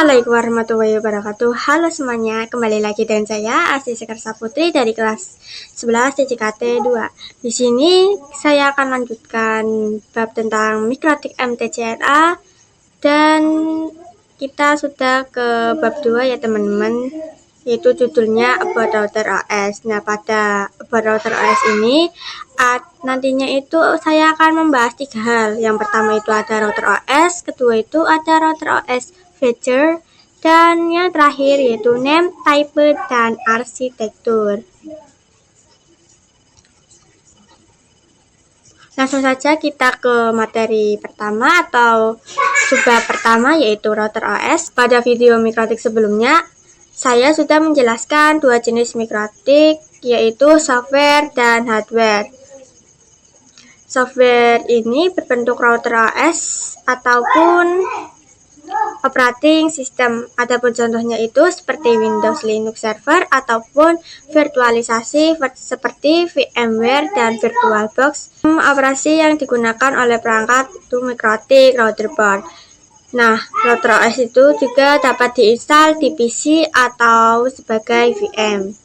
Assalamualaikum warahmatullahi wabarakatuh. Halo semuanya, kembali lagi dengan saya Asy Sekarsa Putri dari kelas 11 DJKT 2. Di sini saya akan lanjutkan bab tentang mikrotik MTCRA dan kita sudah ke bab 2 ya teman-teman, yaitu judulnya About Router OS. Nah, pada About Router OS ini nantinya itu saya akan membahas 3 hal. Yang pertama itu ada router OS, kedua itu ada router OS feature, dan yang terakhir yaitu name, type, dan arsitektur. Langsung saja kita ke materi pertama atau subbab pertama, yaitu router OS. Pada video mikrotik sebelumnya, saya sudah menjelaskan 2 jenis mikrotik, yaitu software dan hardware. Software ini berbentuk router OS ataupun operating system. Adapun contohnya itu seperti Windows Linux Server ataupun virtualisasi seperti VMware dan VirtualBox. Operasi yang digunakan oleh perangkat itu mikrotik routerboard. Nah, router OS itu juga dapat diinstal di PC atau sebagai VM.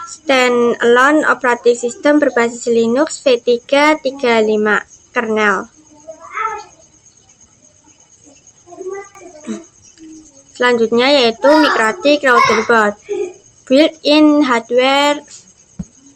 Standalone operating system berbasis Linux V335 kernel. Selanjutnya yaitu mikrotik routerboard, built-in hardware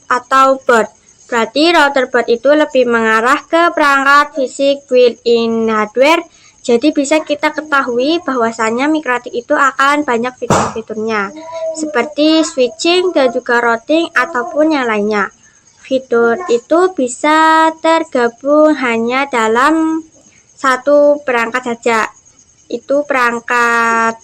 atau board. Berarti routerboard itu lebih mengarah ke perangkat fisik built-in hardware. Jadi bisa kita ketahui bahwasannya mikrotik itu akan banyak fitur-fiturnya, seperti switching dan juga routing ataupun yang lainnya. Fitur itu bisa tergabung hanya dalam satu perangkat saja, itu perangkat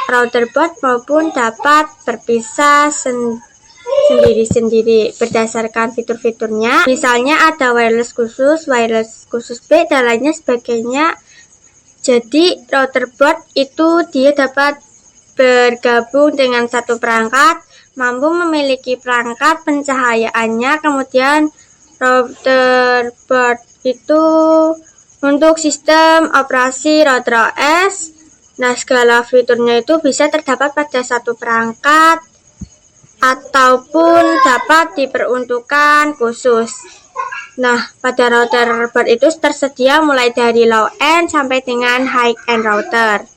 routerboard, maupun dapat berpisah sendiri-sendiri berdasarkan fitur-fiturnya. Misalnya ada wireless khusus B, dan lainnya sebagainya. Jadi routerboard itu dia dapat bergabung dengan satu perangkat, mampu memiliki perangkat pencahayaannya. Kemudian routerboard itu untuk sistem operasi router OS. Nah, segala fiturnya itu bisa terdapat pada satu perangkat ataupun dapat diperuntukkan khusus. Nah, pada routerboard itu tersedia mulai dari low-end sampai dengan high-end router.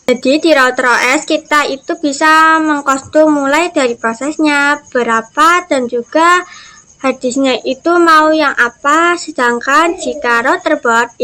Jadi di router OS kita itu bisa mengkostum mulai dari prosesnya, berapa, dan juga harddisknya itu mau yang apa. Sedangkan jika routerboard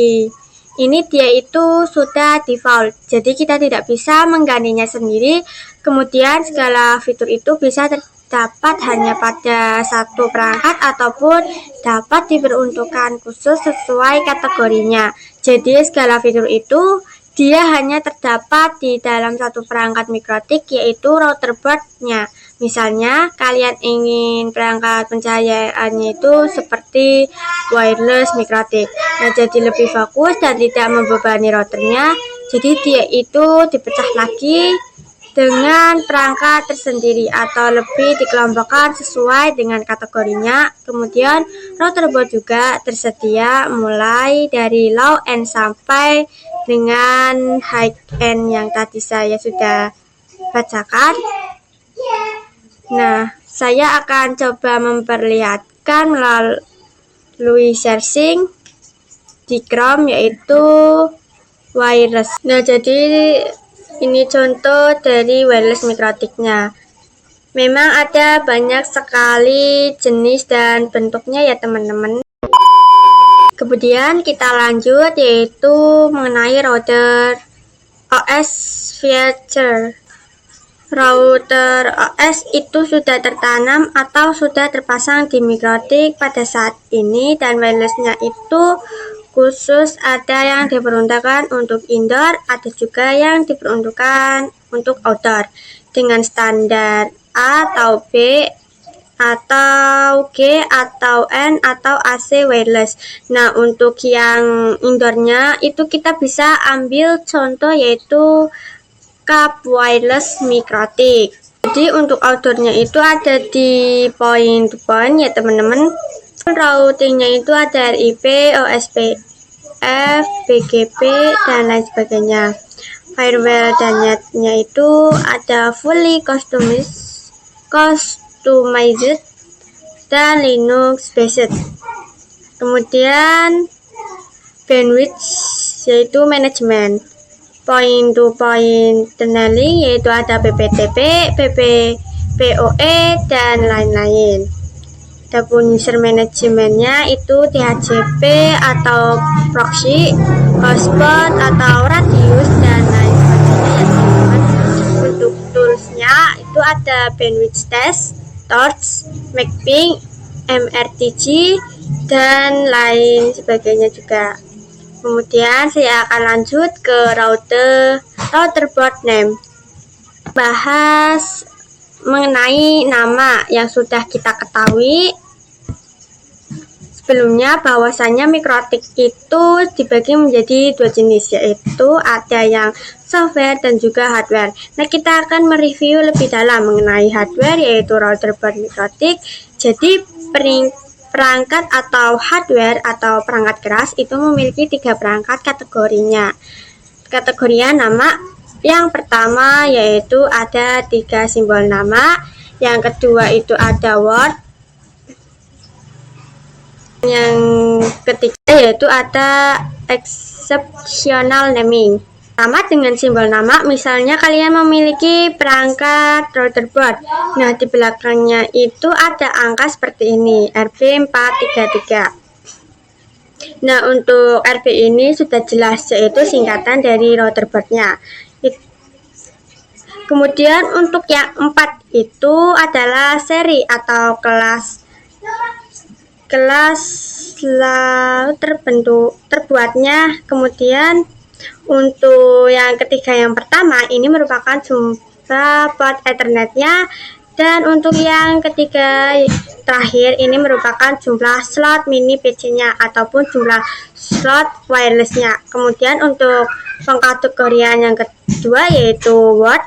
ini dia itu sudah default, jadi kita tidak bisa menggantinya sendiri. Kemudian segala fitur itu bisa terdapat hanya pada satu perangkat ataupun dapat diperuntukkan khusus sesuai kategorinya. Jadi segala fitur itu dia hanya terdapat di dalam satu perangkat mikrotik, yaitu routerboard-nya. Misalnya kalian ingin perangkat pencahayaannya itu seperti wireless mikrotik. Nah, jadi lebih fokus dan tidak membebani routernya. Jadi dia itu dipecah lagi dengan perangkat tersendiri atau lebih dikelompokkan sesuai dengan kategorinya. Kemudian routerboard juga tersedia mulai dari low end sampai dengan high end yang tadi saya sudah bacakan. Nah, saya akan coba memperlihatkan melalui searching di Chrome, yaitu wireless. Nah, jadi ini contoh dari wireless mikrotiknya. Memang ada banyak sekali jenis dan bentuknya ya teman-teman. Kemudian kita lanjut, yaitu mengenai router OS feature. Router OS itu sudah tertanam atau sudah terpasang di mikrotik pada saat ini, dan wirelessnya itu khusus ada yang diperuntukkan untuk indoor, ada juga yang diperuntukkan untuk outdoor dengan standar A atau B atau G atau N atau AC wireless. Nah, untuk yang indoornya itu kita bisa ambil contoh, yaitu Cup wireless mikrotik. Jadi untuk outdoornya itu ada di point to point ya teman-teman. Routingnya itu ada RIP, OSP. UF, BGP, dan lain sebagainya. Firewall dan netnya itu ada fully customized dan Linux based. Kemudian bandwidth yaitu manajemen, point to point tunneling yaitu ada PPTP, POE, dan lain-lain. Adapun user manajemennya itu DHCP atau proxy, hotspot atau radius, dan lain sebagainya ya teman-teman. Untuk toolsnya itu ada bandwidth test, torch, mapping, MRTG, dan lain sebagainya juga. Kemudian saya akan lanjut ke router board name. Bahas mengenai nama yang sudah kita ketahui sebelumnya, bahwasannya mikrotik itu dibagi menjadi dua jenis, yaitu ada yang software dan juga hardware. Nah, kita akan mereview lebih dalam mengenai hardware yaitu router board mikrotik. Jadi perangkat atau hardware atau perangkat keras itu memiliki 3 perangkat kategorinya. Kategorinya nama. Yang pertama yaitu ada 3 simbol nama, yang kedua itu ada word, yang ketiga yaitu ada exceptional naming. Sama dengan simbol nama, misalnya kalian memiliki perangkat router board. Nah, di belakangnya itu ada angka seperti ini, RB433. Nah, untuk RB ini sudah jelas, yaitu singkatan dari router boardnya. Kemudian untuk yang 4 itu adalah seri atau kelas terbuatnya. Kemudian untuk yang ketiga yang pertama ini merupakan jumlah port Ethernetnya, dan untuk yang ketiga terakhir ini merupakan jumlah slot mini PC-nya ataupun jumlah slot wirelessnya. Kemudian untuk pengkategorian yang kedua yaitu word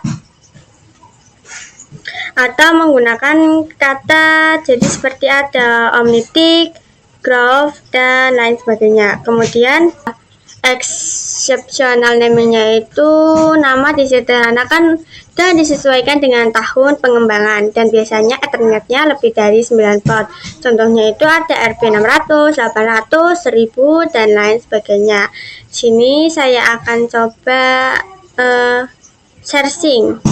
atau menggunakan kata, jadi seperti ada omnitic, graph, dan lain sebagainya. Kemudian exceptional naming-nya itu nama disederhanakan dan disesuaikan dengan tahun pengembangan, dan biasanya Ethernetnya lebih dari 9 port. Contohnya itu ada RB600, 800, 1000, dan lain sebagainya. Sini saya akan coba searching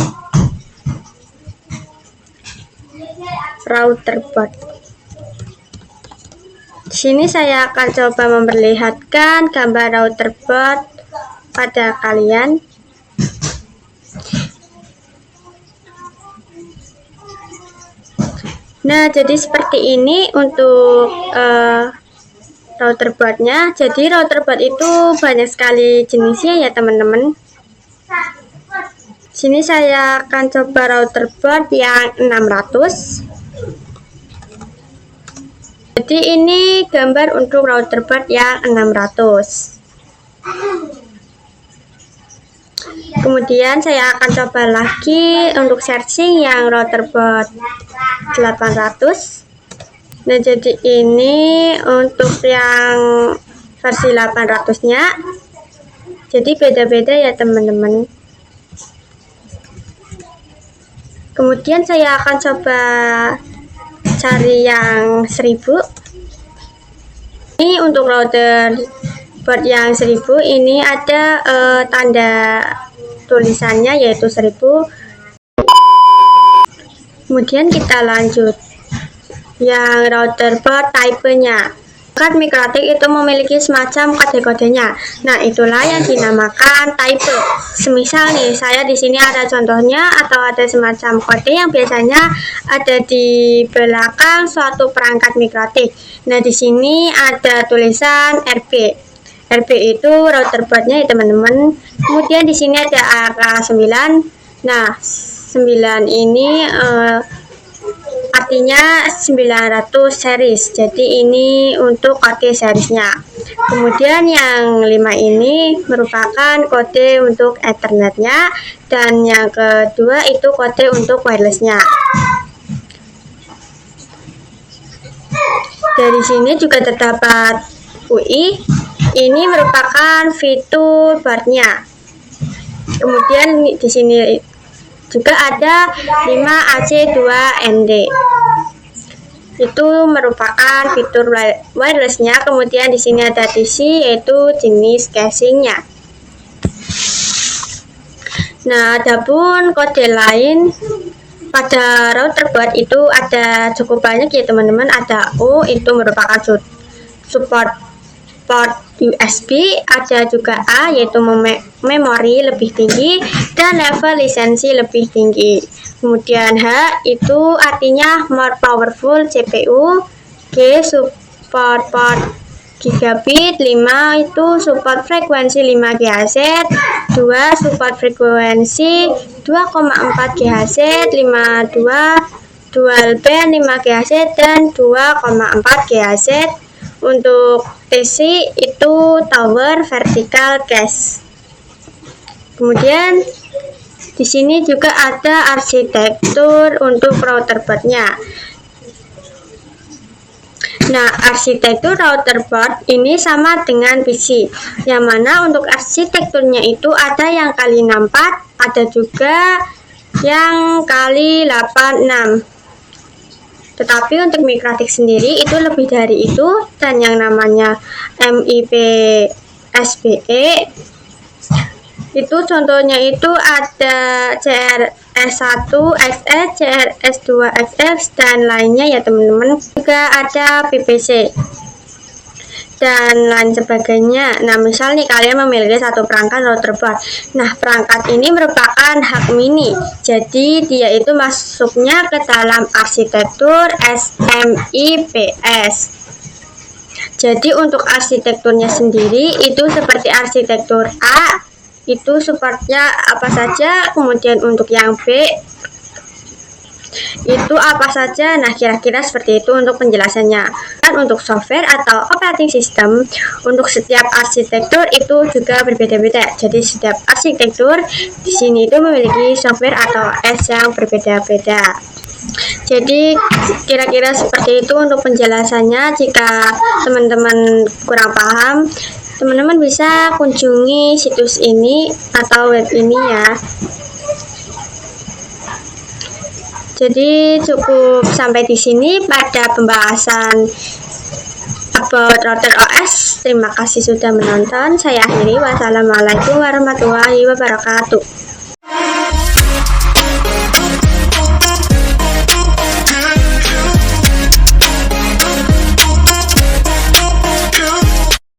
router board. Di sini saya akan coba memperlihatkan gambar router board pada kalian. Nah, jadi seperti ini untuk router boardnya. Jadi router board itu banyak sekali jenisnya ya teman-teman. Sini saya akan coba router board yang 600. Jadi ini gambar untuk router board yang 600. Kemudian saya akan coba lagi untuk searching yang router board 800. Nah, jadi ini untuk yang versi 800-nya. Jadi beda-beda ya teman-teman. Kemudian saya akan coba cari yang 1000. Ini untuk router board yang 1000 ini ada tanda tulisannya yaitu 1000. Kemudian kita lanjut yang router board type-nya. Mikrotik itu memiliki semacam kode-kodenya. Nah, itulah yang dinamakan type. Semisal nih, saya di sini ada contohnya atau ada semacam kode yang biasanya ada di belakang suatu perangkat mikrotik. Nah, di sini ada tulisan RB. RB itu router boardnya ya teman-teman. Kemudian di sini ada angka 9. Nah, 9 ini artinya 900 series. Jadi ini untuk kode seriesnya. Kemudian yang 5 ini merupakan kode untuk Ethernetnya, dan yang kedua itu kode untuk wirelessnya. Dari sini juga terdapat UI ini merupakan fitur boardnya. Kemudian di sini juga ada 5AC2ND. Itu merupakan fitur wirelessnya. Kemudian di sini ada TC, yaitu jenis casingnya. Nah, adapun kode lain pada router board itu ada cukup banyak ya teman-teman. Ada O, itu merupakan support port USB, ada juga A, yaitu memori lebih tinggi dan level lisensi lebih tinggi. Kemudian H itu artinya more powerful CPU, G support port gigabit, 5 itu support frekuensi 5 GHz, 2 support frekuensi 2,4 GHz, 52 dual band 5 GHz dan 2,4 GHz. Untuk TC itu tower vertical cache. Kemudian di sini juga ada arsitektur untuk router boardnya. Nah, arsitektur router board ini sama dengan PC, yang mana untuk arsitekturnya itu ada yang kali 64, ada juga yang kali 86. Tetapi untuk Mikrotik sendiri itu lebih dari itu, dan yang namanya MIP SBE itu contohnya itu ada CRS1XS, CRS2XS dan lainnya ya teman-teman. Juga ada PPC dan lain sebagainya. Nah, misal nih kalian memiliki satu perangkat router board. Nah, perangkat ini merupakan hak mini. Jadi dia itu masuknya ke dalam arsitektur SMIPS. Jadi untuk arsitekturnya sendiri itu seperti arsitektur A, itu supportnya apa saja. Kemudian untuk yang B itu apa saja. Nah, kira-kira seperti itu untuk penjelasannya. Dan untuk software atau operating system, untuk setiap arsitektur itu juga berbeda-beda. Jadi setiap arsitektur di sini itu memiliki software atau OS yang berbeda-beda. Jadi kira-kira seperti itu untuk penjelasannya. Jika teman-teman kurang paham, teman-teman bisa kunjungi situs ini atau web ini ya. Jadi cukup sampai di sini pada pembahasan about router OS. Terima kasih sudah menonton. Saya akhiri. Wassalamualaikum warahmatullahi wabarakatuh.